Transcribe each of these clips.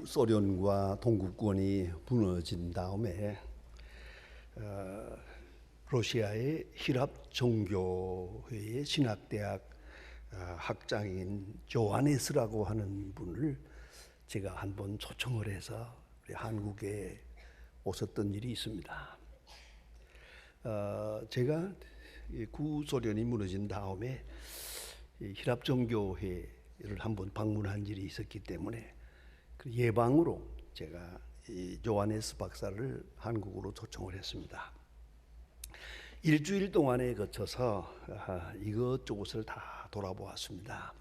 구소련과 동구권이 무너진 다음에 러시아의 히랍 종교회의 신학대학 학장인 조아네스라고 하는 분을 제가 한번 초청을 해서 우리 한국에 오셨던 일이 있습니다. 제가 구소련이 무너진 다음에 히랍 종교회를 한번 방문한 일이 있었기 때문에 그 예방으로 제가 이 조아네스 박사를 한국으로 초청을 했습니다. 일주일 동안에 거쳐서 이것저것을 다 돌아보았습니다.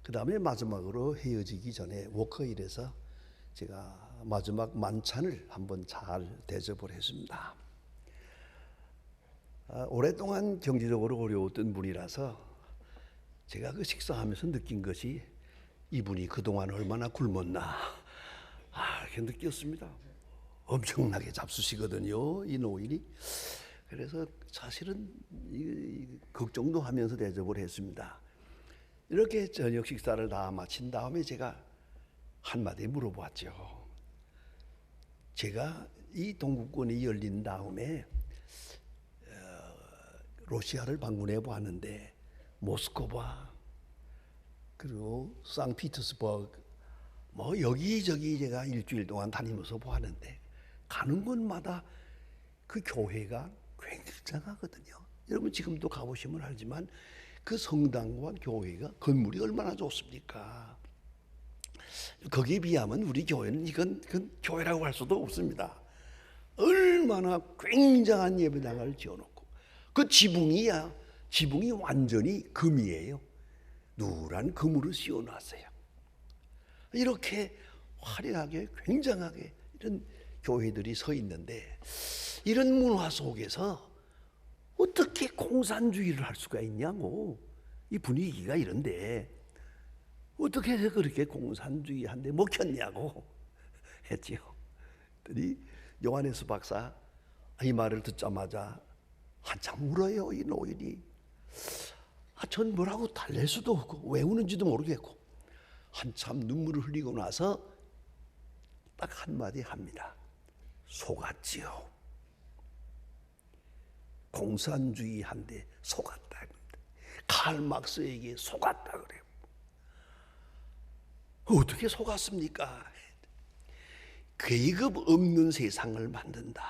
그 다음에 마지막으로 헤어지기 전에 워커힐에서 제가 마지막 만찬을 한번 잘 대접을 했습니다. 오랫동안 경제적으로 어려웠던 분이라서 제가 그 식사하면서 느낀 것이 이분이 그동안 얼마나 굶었나 이렇게 느꼈습니다. 엄청나게 잡수시거든요, 이 노인이. 그래서 사실은 걱정도 하면서 대접을 했습니다. 이렇게 저녁 식사를 다 마친 다음에 제가 한마디 물어봤죠. 제가 이 동구권이 열린 다음에 러시아를 방문해 보았는데 모스크바 그리고 상피터스버그 뭐 여기저기 제가 일주일 동안 다니면서 보았는데 가는 곳마다 그 교회가 굉장하거든요. 여러분 지금도 가보시면 알지만 그 성당과 교회가 건물이 얼마나 좋습니까? 거기에 비하면 우리 교회는 이건 교회라고 할 수도 없습니다. 얼마나 굉장한 예배당을 지어놓고 그 지붕이 완전히 금이에요. 누런 금으로 씌워놨어요. 이렇게 화려하게 굉장하게 이런 교회들이 서 있는데 이런 문화 속에서 어떻게 공산주의를 할 수가 있냐고. 이 분위기가 이런데 어떻게 해서 그렇게 공산주의한데 먹혔냐고 했지요. 그랬더니 요하네스 박사 이 말을 듣자마자 한참 울어요, 이 노인이. 전 뭐라고 달랠 수도 없고 왜 우는지도 모르겠고 한참 눈물을 흘리고 나서 딱 한마디 합니다. 속았지요. 공산주의한데 속았다. 칼 막스에게 속았다 그래요. 어떻게 속았습니까? 계급 없는 세상을 만든다.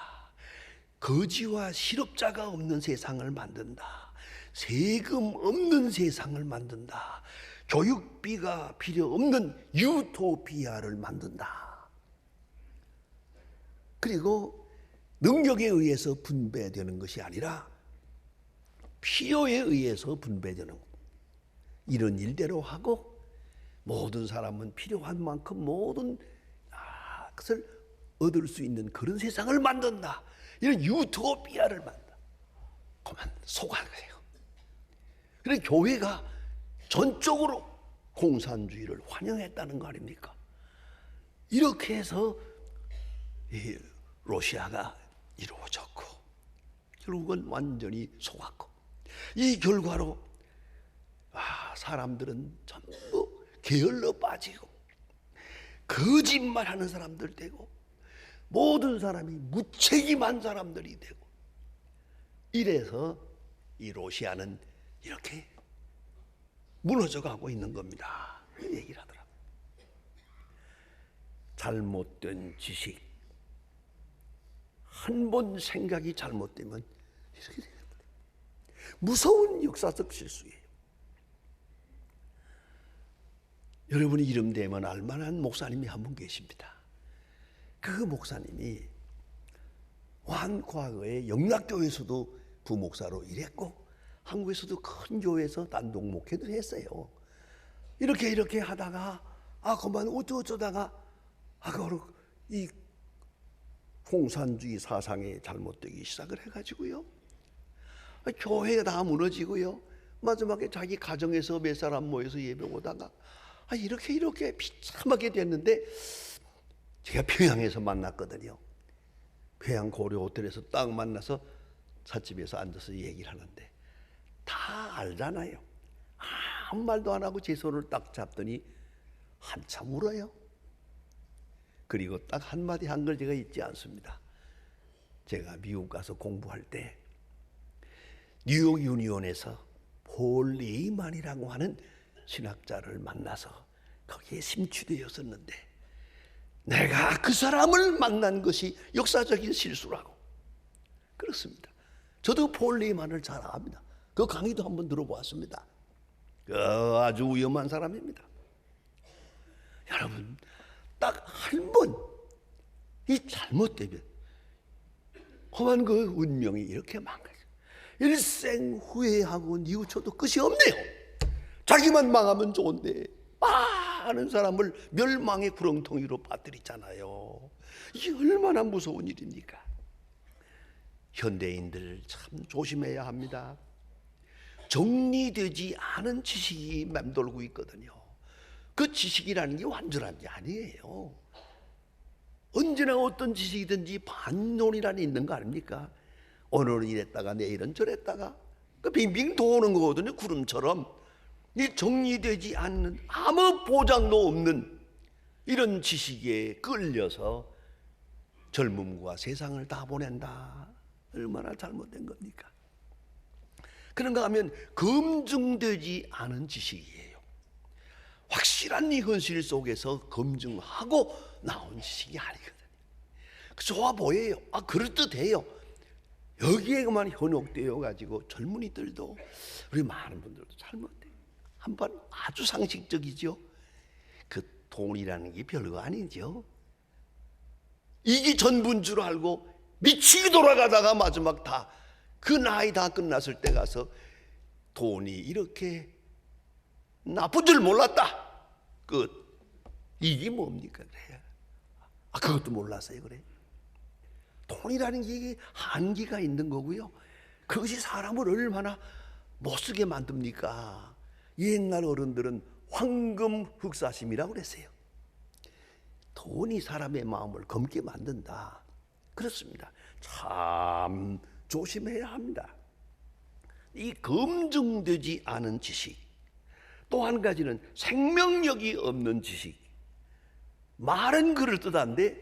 거지와 실업자가 없는 세상을 만든다. 세금 없는 세상을 만든다. 교육비가 필요 없는 유토피아를 만든다. 그리고 능력에 의해서 분배되는 것이 아니라 필요에 의해서 분배되는 이런 일대로 하고 모든 사람은 필요한 만큼 모든 것을 얻을 수 있는 그런 세상을 만든다. 이런 유토피아를 만든다. 그만 속아 거예요. 그래서 교회가 전적으로 공산주의를 환영했다는 거 아닙니까? 이렇게 해서 이 러시아가 이루어졌고 결국은 완전히 속았고 이 결과로 사람들은 전부 게을러 빠지고 거짓말하는 사람들 되고 모든 사람이 무책임한 사람들이 되고 이래서 이 러시아는 이렇게 무너져 가고 있는 겁니다. 이 얘기를 하더라고요. 잘못된 지식, 한 번 생각이 잘못되면 이렇게 되는 거예요. 무서운 역사적 실수예요. 여러분이 이름 대면 알만한 목사님이 한 분 계십니다. 그 목사님이 과거에 영락교회에서도 부목사로 일했고 한국에서도 큰 교회에서 단독 목회도 했어요. 이렇게 하다가 그만 어쩌다가 이 공산주의 사상에 잘못되기 시작을 해가지고요. 교회가 다 무너지고요. 마지막에 자기 가정에서 몇 사람 모여서 예배 오다가 이렇게 비참하게 됐는데 제가 평양에서 만났거든요. 평양 고려 호텔에서 딱 만나서 찻집에서 앉아서 얘기를 하는데 다 알잖아요. 아무 말도 안 하고 제 손을 딱 잡더니 한참 울어요. 그리고 딱 한마디 한 걸 제가 잊지 않습니다. 제가 미국 가서 공부할 때 뉴욕 유니온에서 폴 레이만이라고 하는 신학자를 만나서 거기에 심취되었었는데 내가 그 사람을 만난 것이 역사적인 실수라고. 그렇습니다. 저도 폴 레이만을 잘 압니다. 그 강의도 한번 들어보았습니다. 아주 위험한 사람입니다. 여러분, 딱 한 번 이 잘못되면 험한 그 운명이 이렇게 망가져. 일생 후회하고 뉘우쳐도 끝이 없네요. 자기만 망하면 좋은데 많은 사람을 멸망의 구렁텅이로 빠뜨리잖아요. 이게 얼마나 무서운 일입니까? 현대인들 참 조심해야 합니다. 정리되지 않은 지식이 맴돌고 있거든요. 그 지식이라는 게 완전한 게 아니에요. 언제나 어떤 지식이든지 반론이라는 게 있는 거 아닙니까? 오늘은 이랬다가 내일은 저랬다가 그 빙빙 도는 거거든요. 구름처럼. 이 정리되지 않는 아무 보장도 없는 이런 지식에 끌려서 젊음과 세상을 다 보낸다. 얼마나 잘못된 겁니까? 그런가 하면 검증되지 않은 지식이에요. 확실한 이 현실 속에서 검증하고 나온 지식이 아니거든요. 좋아 보여요. 그럴듯해요. 여기에만 현혹되어 가지고 젊은이들도 우리 많은 분들도 잘못돼요. 한번 아주 상식적이죠. 그 돈이라는 게 별거 아니죠. 이게 전부인 줄 알고 미치게 돌아가다가 마지막 다 그 나이 다 끝났을 때 가서 돈이 이렇게 나쁜 줄 몰랐다. 이게 뭡니까? 그래. 그것도 몰랐어요. 그래. 돈이라는 게 한계가 있는 거고요. 그것이 사람을 얼마나 못쓰게 만듭니까? 옛날 어른들은 황금 흑사심이라고 그랬어요. 돈이 사람의 마음을 검게 만든다. 그렇습니다. 참 조심해야 합니다. 이 검증되지 않은 지식, 또 한 가지는 생명력이 없는 지식. 말은 그럴듯한데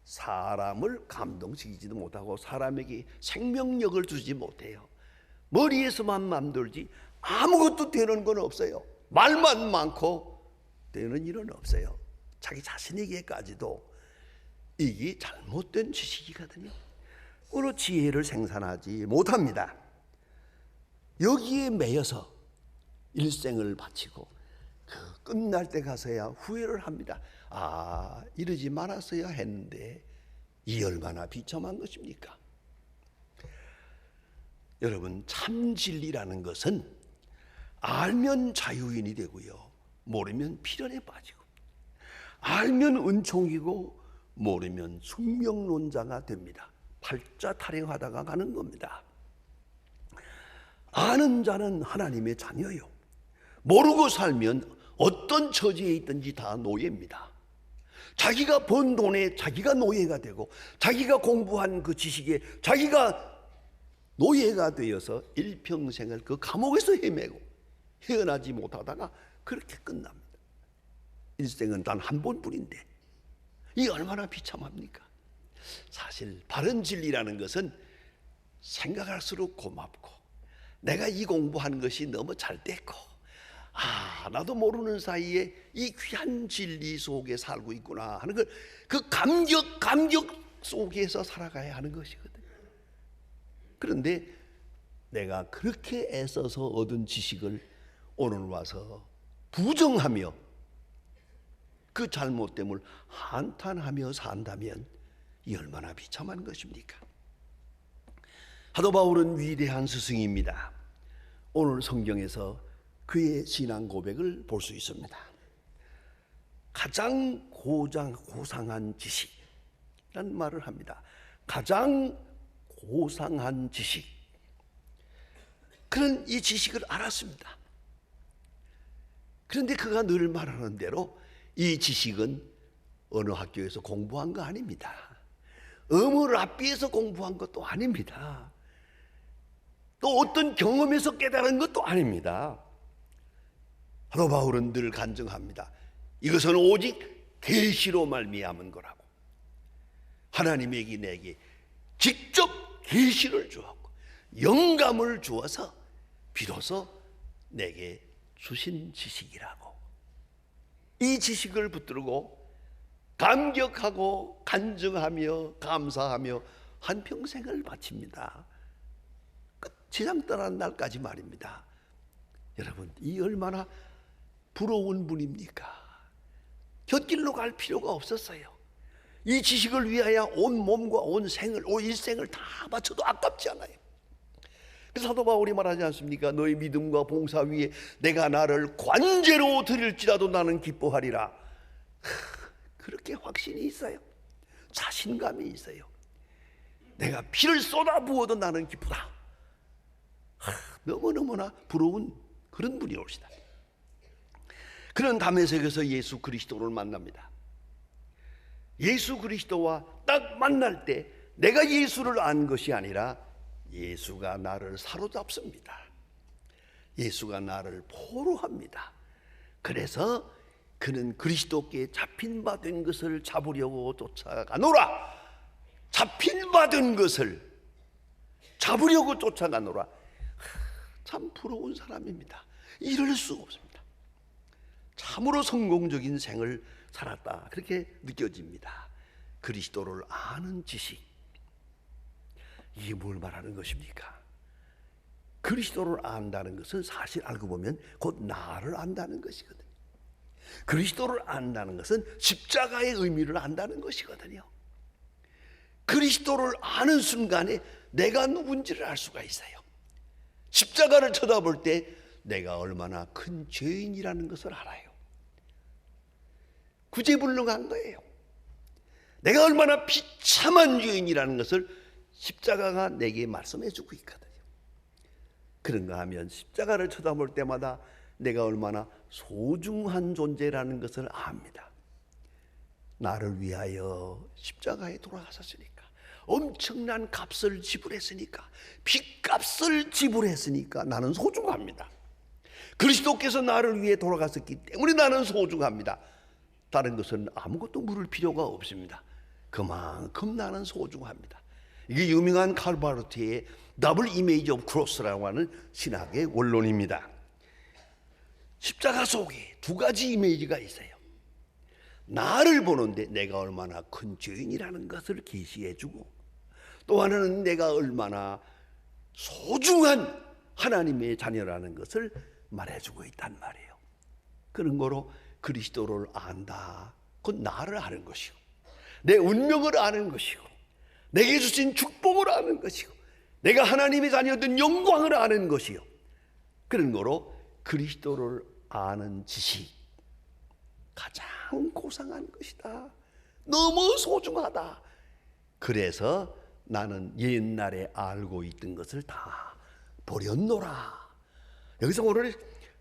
사람을 감동시키지도 못하고 사람에게 생명력을 주지 못해요. 머리에서만 맘돌지 아무것도 되는 건 없어요. 말만 많고 되는 일은 없어요. 자기 자신에게까지도 이게 잘못된 지식이거든요. 그로 지혜를 생산하지 못합니다. 여기에 매여서 일생을 바치고 그 끝날 때 가서야 후회를 합니다. 이러지 말았어야 했는데 이 얼마나 비참한 것입니까? 여러분, 참 진리라는 것은 알면 자유인이 되고요, 모르면 필연에 빠지고, 알면 은총이고 모르면 숙명론자가 됩니다. 팔자 타령하다가 가는 겁니다. 아는 자는 하나님의 자녀요, 모르고 살면 어떤 처지에 있든지 다 노예입니다. 자기가 번 돈에 자기가 노예가 되고 자기가 공부한 그 지식에 자기가 노예가 되어서 일평생을 그 감옥에서 헤매고 헤어나지 못하다가 그렇게 끝납니다. 일생은 단 한 번뿐인데 이 얼마나 비참합니까? 사실 바른 진리라는 것은 생각할수록 고맙고, 내가 이 공부한 것이 너무 잘 됐고, 나도 모르는 사이에 이 귀한 진리 속에 살고 있구나 하는 그 감격 속에서 살아가야 하는 것이거든요. 그런데 내가 그렇게 애써서 얻은 지식을 오늘 와서 부정하며 그 잘못됨을 한탄하며 산다면 이 얼마나 비참한 것입니까? 사도 바울은 위대한 스승입니다. 오늘 성경에서 그의 신앙 고백을 볼 수 있습니다. 가장 고상한 지식이라는 말을 합니다. 가장 고상한 지식. 그런 이 지식을 알았습니다. 그런데 그가 늘 말하는 대로 이 지식은 어느 학교에서 공부한 거 아닙니다. 어느 랍비에서 공부한 것도 아닙니다. 또 어떤 경험에서 깨달은 것도 아닙니다. 사도 바울은 늘 간증합니다. 이것은 오직 계시로 말미암은 거라고. 하나님에게 내게 직접 계시를 주었고 영감을 주어서 비로소 내게 주신 지식이라고. 이 지식을 붙들고 감격하고 간증하며 감사하며 한평생을 바칩니다. 지상 떠난 날까지 말입니다. 여러분, 이 얼마나 부러운 분입니까? 곁길로 갈 필요가 없었어요. 이 지식을 위하여 온 몸과 온 생을, 온 일생을 다 바쳐도 아깝지 않아요. 그래서 사도 바울이 말하지 않습니까? 너희 믿음과 봉사 위에 내가 나를 관제로 드릴지라도 나는 기뻐하리라. 그렇게 확신이 있어요. 자신감이 있어요. 내가 피를 쏟아부어도 나는 기쁘다. 너무너무나 부러운 그런 분이 오시다. 그런 다메섹에서 예수 그리스도를 만납니다. 예수 그리스도와 딱 만날 때 내가 예수를 안 것이 아니라 예수가 나를 사로잡습니다. 예수가 나를 포로합니다. 그래서 그는 그리스도께 잡힌 바 된 것을 잡으려고 쫓아가노라. 잡힌 바 된 것을 잡으려고 쫓아가노라. 참 부러운 사람입니다. 이럴 수 없습니다. 참으로 성공적인 생을 살았다, 그렇게 느껴집니다. 그리스도를 아는 지식, 이게 뭘 말하는 것입니까? 그리스도를 안다는 것은 사실 알고 보면 곧 나를 안다는 것이거든요. 그리스도를 안다는 것은 십자가의 의미를 안다는 것이거든요. 그리스도를 아는 순간에 내가 누군지를 알 수가 있어요. 십자가를 쳐다볼 때 내가 얼마나 큰 죄인이라는 것을 알아요. 구제불능한 거예요. 내가 얼마나 비참한 죄인이라는 것을 십자가가 내게 말씀해 주고 있거든요. 그런가 하면 십자가를 쳐다볼 때마다 내가 얼마나 소중한 존재라는 것을 압니다. 나를 위하여 십자가에 돌아가셨으니까, 엄청난 값을 지불했으니까, 핏값을 지불했으니까 나는 소중합니다. 그리스도께서 나를 위해 돌아가셨기 때문에 나는 소중합니다. 다른 것은 아무것도 물을 필요가 없습니다. 그만큼 나는 소중합니다. 이게 유명한 칼바르트의 더블 이미지 오브 크로스라고 하는 신학의 원론입니다. 십자가 속에 두 가지 이미지가 있어요. 나를 보는데 내가 얼마나 큰 죄인이라는 것을 계시해주고, 또 하나는 내가 얼마나 소중한 하나님의 자녀라는 것을 말해주고 있단 말이에요. 그런 거로 그리스도를 안다, 그건 나를 아는 것이고, 내 운명을 아는 것이고, 내게 주신 축복을 아는 것이고, 내가 하나님의 자녀된 영광을 아는 것이요, 그런 거로 그리스도를 아는 지식, 가장 고상한 것이다. 너무 소중하다. 그래서 나는 옛날에 알고 있던 것을 다 버렸노라. 여기서 오늘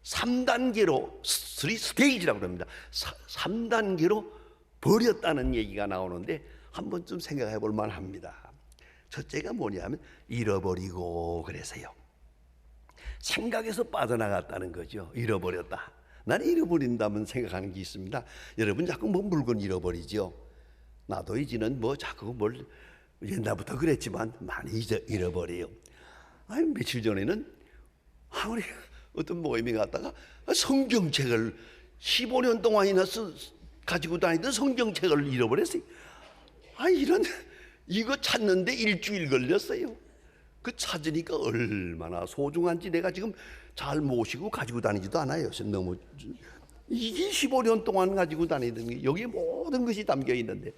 3단계로, 3스테이지라고 합니다. 3단계로 버렸다는 얘기가 나오는데 한 번쯤 생각해 볼 만합니다. 첫째가 뭐냐면 잃어버리고 그래서요. 생각에서 빠져나갔다는 거죠. 잃어버렸다. 나는 잃어버린다면 생각하는 게 있습니다. 여러분 자꾸 뭐 물건 잃어버리죠. 나도 이제는 뭐 자꾸 뭘 옛날부터 그랬지만 많이 잃어버려요. 아니 며칠 전에는 우리 어떤 모임에 갔다가 성경책을 15년 동안이나 가지고 다니던 성경책을 잃어버렸어요. 이거 찾는데 일주일 걸렸어요. 그 찾으니까 얼마나 소중한지 내가 지금 잘 모시고 가지고 다니지도 않아요. 너무 이게 15년 동안 가지고 다니던 게 여기에 모든 것이 담겨 있는데,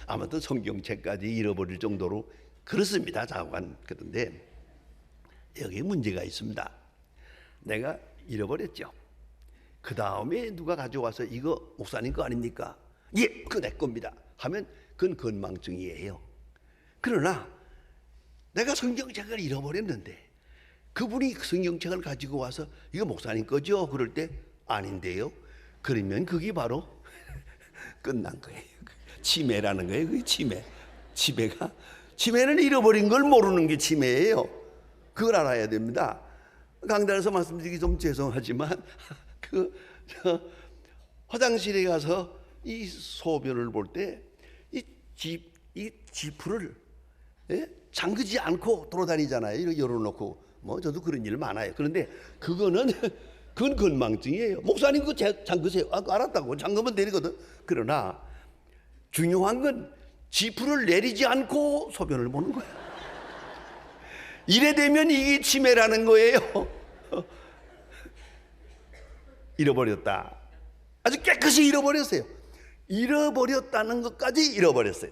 아무튼 성경책까지 잃어버릴 정도로 그렇습니다. 자관. 그런데 여기 문제가 있습니다. 내가 잃어버렸죠. 그 다음에 누가 가져와서 이거 목사님 거 아닙니까? 예, 그거 내 겁니다 하면 그건 건망증이에요. 그러나 내가 성경책을 잃어버렸는데 그분이 성경책을 가지고 와서 이거 목사님 거죠? 그럴 때 아닌데요. 그러면 그게 바로 끝난 거예요. 치매라는 거예요. 그게 치매. 치매는 잃어버린 걸 모르는 게 치매예요. 그걸 알아야 됩니다. 강단에서 말씀드리기 좀 죄송하지만 화장실에 가서 이 소변을 볼 때 이 지프를 잠그지 않고 돌아다니잖아요. 이렇게 열어놓고 뭐 저도 그런 일 많아요. 그런데 그건 건망증이에요. 목사님 그거 잠그세요. 알았다고. 잠그면 되거든. 그러나 중요한 건 지프를 내리지 않고 소변을 보는 거예요. 이래 되면 이게 치매라는 거예요. 잃어버렸다. 아주 깨끗이 잃어버렸어요. 잃어버렸다는 것까지 잃어버렸어요.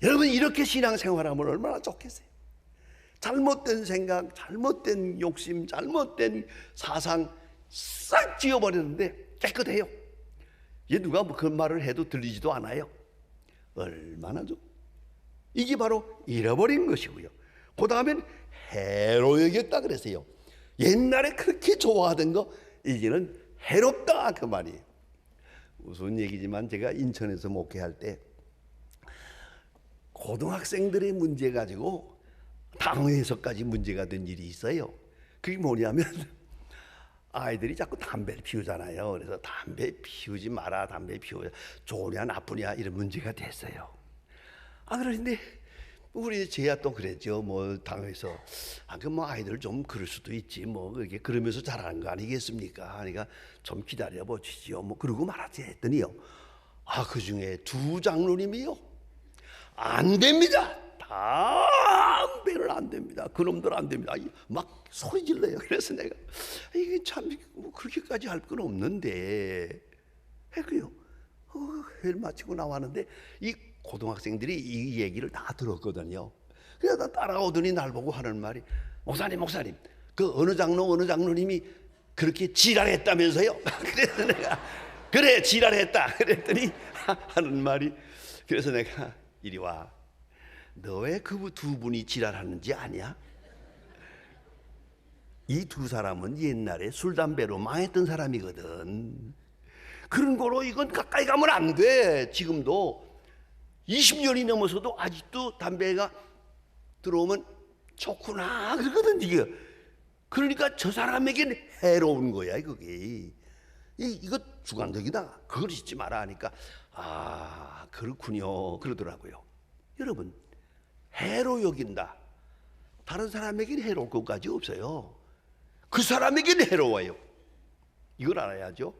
여러분 이렇게 신앙생활하면 얼마나 좋겠어요. 잘못된 생각, 잘못된 욕심, 잘못된 사상 싹 지워버렸는데 깨끗해요. 얘 누가 뭐 그런 말을 해도 들리지도 않아요. 얼마나 좋. 이게 바로 잃어버린 것이고요. 그 다음엔 해로 여겼다 그랬어요. 옛날에 그렇게 좋아하던 거 이제는 해롭다 그 말이에요. 무슨 얘기지만 제가 인천에서 목회할 때 고등학생들의 문제 가지고 당회에서까지 문제가 된 일이 있어요. 그게 뭐냐면 아이들이 자꾸 담배를 피우잖아요. 그래서 담배 피우지 마라, 담배 피우자, 좋으냐 나쁘냐 이런 문제가 됐어요. 그런데 우리 제야 또 그랬죠. 뭐 당에서 그 뭐 아이들 좀 그럴 수도 있지. 뭐 그게 그러면서 잘하는 거 아니겠습니까? 그러니까 좀 기다려 보시지요. 뭐 그러고 말하지 했더니요. 그 중에 두 장로님이요. 안 됩니다. 담배를 안 됩니다. 그놈들 안 됩니다. 막 소리 질러요. 그래서 내가 이게 참 뭐 그렇게까지 할 건 없는데 했고요. 회를 마치고 나왔는데 이 고등학생들이 이 얘기를 다 들었거든요. 그래서 따라오더니 날 보고 하는 말이 목사님 그 어느 장로님이 그렇게 지랄했다면서요. 그래서 내가 그래 지랄했다 그랬더니 하는 말이 그래서 내가 이리 와. 너 왜 그 두 분이 지랄하는지 아냐? 이 두 사람은 옛날에 술 담배로 망했던 사람이거든. 그런 거로 이건 가까이 가면 안 돼. 지금도 20년이 넘어서도 아직도 담배가 들어오면 좋구나 그러거든 이게. 그러니까 저 사람에겐 해로운 거야 그게. 이거 주관적이다. 그걸 잊지 마라 하니까 그렇군요 그러더라고요. 여러분 해로 여긴다. 다른 사람에겐 해로울 것까지 없어요. 그 사람에겐 해로워요. 이걸 알아야죠.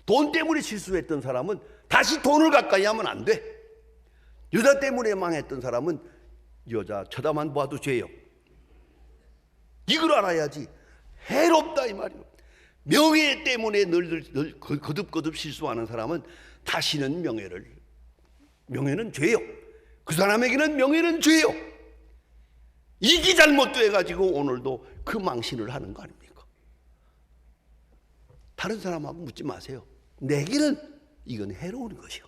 돈 때문에 실수했던 사람은 다시 돈을 가까이 하면 안 돼. 여자 때문에 망했던 사람은 여자 쳐다만 봐도 죄요. 이걸 알아야지. 해롭다 이 말이에요. 명예 때문에 늘 거듭거듭 실수하는 사람은 다시는 명예는 죄요. 그 사람에게는 명예는 죄요. 이게 잘못돼 가지고 오늘도 그 망신을 하는 거 아닙니까? 다른 사람하고 묻지 마세요. 내게는 이건 해로운 것이요.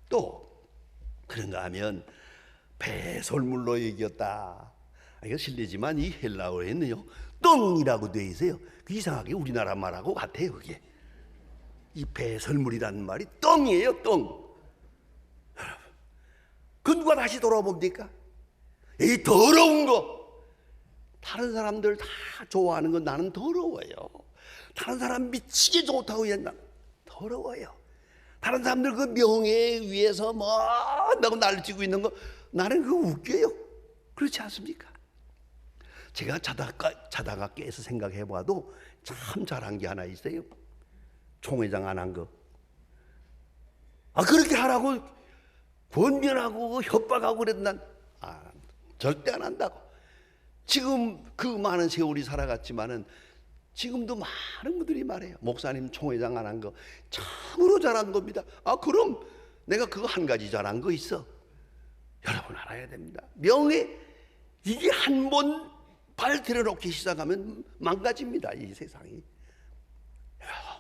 또 그런가 하면 배설물로 여겼다. 이거 실례지만 이 헬라어에는요 똥이라고 되어 있어요. 그 이상하게 우리나라 말하고 같아요. 그게 이 배설물이라는 말이 똥이에요. 똥. 여러분 그 누가 다시 돌아봅니까? 이 더러운 거. 다른 사람들 다 좋아하는 건 나는 더러워요. 다른 사람 미치게 좋다고 했나 더러워요. 다른 사람들 그 명예 위해서 뭐 한다고 날뛰고 있는 거 나는 그거 웃겨요. 그렇지 않습니까? 제가 자다가 깨서 생각해 봐도 참 잘한 게 하나 있어요. 총회장 안 한 거. 그렇게 하라고 권면하고 협박하고 그래도 난 절대 안 한다고. 지금 그 많은 세월이 살아갔지만은 지금도 많은 분들이 말해요. 목사님 총회장 안 한 거 참으로 잘한 겁니다. 그럼 내가 그거 한 가지 잘한 거 있어. 여러분 알아야 됩니다. 명예 이게 한 번 발 들여놓기 시작하면 망가집니다. 이 세상이.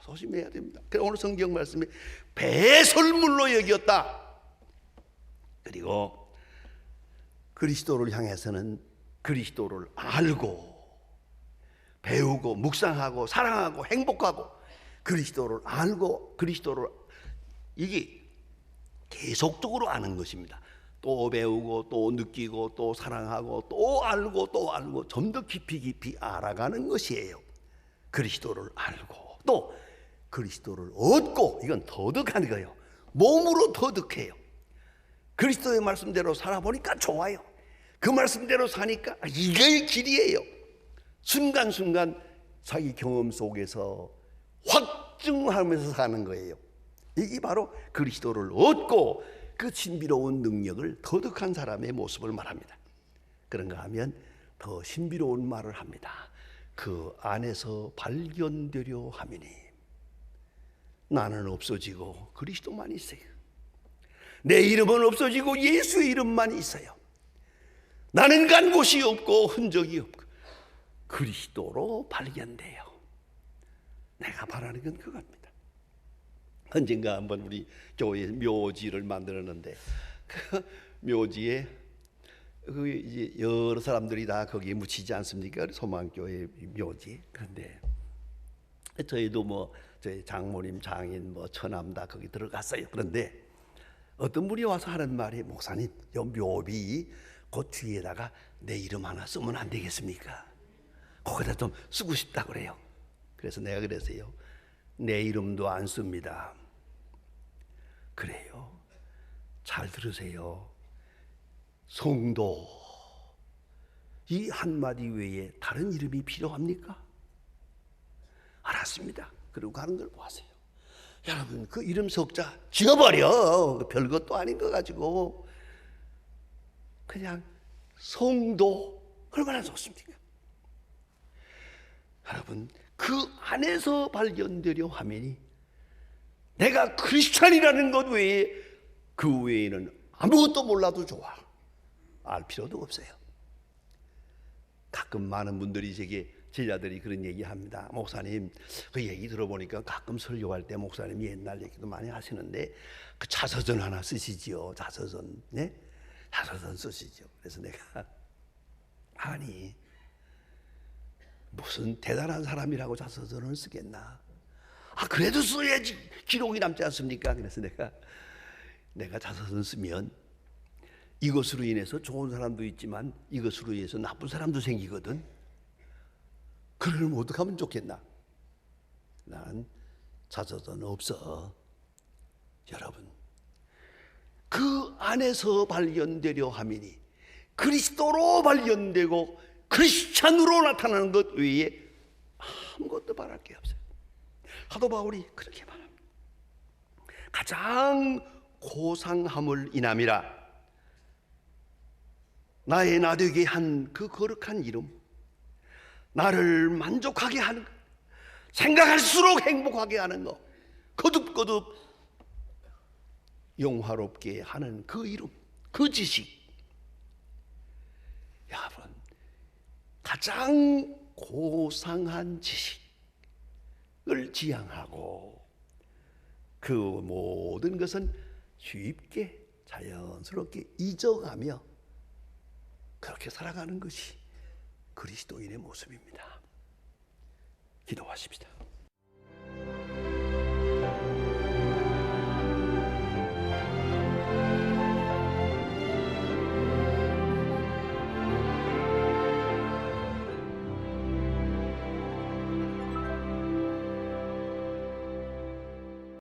조심해야 됩니다. 그래서 오늘 성경 말씀에 배설물로 여겼다. 그리고 그리스도를 향해서는 그리스도를 알고 배우고 묵상하고 사랑하고 행복하고 그리스도를 알고 그리스도를 이게 계속적으로 아는 것입니다. 또 배우고 또 느끼고 또 사랑하고 또 알고 또 알고 좀 더 깊이 알아가는 것이에요. 그리스도를 알고 또 그리스도를 얻고, 이건 터득하는 거예요. 몸으로 터득해요. 그리스도의 말씀대로 살아보니까 좋아요. 그 말씀대로 사니까 이게 길이에요. 순간순간 자기 경험 속에서 확증하면서 사는 거예요. 이게 바로 그리스도를 얻고 그 신비로운 능력을 터득한 사람의 모습을 말합니다. 그런가 하면 더 신비로운 말을 합니다. 그 안에서 발견되려 하미니. 나는 없어지고 그리스도만 있어요. 내 이름은 없어지고 예수의 이름만 있어요. 나는 간 곳이 없고 흔적이 없고 그리스도로 발견돼요. 내가 바라는 건 그겁니다. 언젠가 한번 우리 교회에 묘지를 만들었는데 그 묘지에 그 이제 여러 사람들이 다 거기에 묻히지 않습니까? 소망교회 묘지. 그런데 저희도 뭐 저희 장모님, 장인, 뭐 처남 다 거기 들어갔어요. 그런데 어떤 분이 와서 하는 말이, 목사님, 요 묘비 그 뒤에다가 내 이름 하나 쓰면 안 되겠습니까? 거기다 좀 쓰고 싶다 그래요. 그래서 내가 그랬어요. 내 이름도 안 씁니다. 그래요. 잘 들으세요. 성도, 이 한마디 외에 다른 이름이 필요합니까? 알았습니다. 그리고 가는 걸 보았어요. 여러분, 그 이름 석자 지워버려. 별것도 아닌 거 가지고 그냥 성도, 얼마나 좋습니까? 여러분, 그 안에서 발견되려 하면이 내가 크리스찬이라는 것 외에 그 외에는 아무것도 몰라도 좋아. 알 필요도 없어요. 가끔 많은 분들이 제게, 제자들이 그런 얘기합니다. 목사님, 그 얘기 들어보니까 가끔 설교할 때 목사님이 옛날 얘기도 많이 하시는데 그 자서전 하나 쓰시지요. 자서전, 네? 자서전 쓰시죠. 그래서 내가, 아니 무슨 대단한 사람이라고 자서전을 쓰겠나? 아, 그래도 써야지 기록이 남지 않습니까? 그래서 내가 자서전 쓰면 이것으로 인해서 좋은 사람도 있지만 이것으로 인해서 나쁜 사람도 생기거든. 그러면 어떻게 하면 좋겠나? 난 자서전 없어. 여러분, 그 안에서 발견되려 하미니 그리스도로 발견되고 크리스찬으로 나타나는 것 외에 아무것도 바랄 게 없어요. 사도 바울이 그렇게 말합니다. 가장 고상함을 인함이라. 나의 나되게 한 그 거룩한 이름, 나를 만족하게 하는 것, 생각할수록 행복하게 하는 것, 거듭거듭 영화롭게 하는 그 이름, 그 지식. 여러분, 가장 고상한 지식을 지향하고 그 모든 것은 쉽게 자연스럽게 잊어가며 그렇게 살아가는 것이 그리스도인의 모습입니다. 기도하십시다.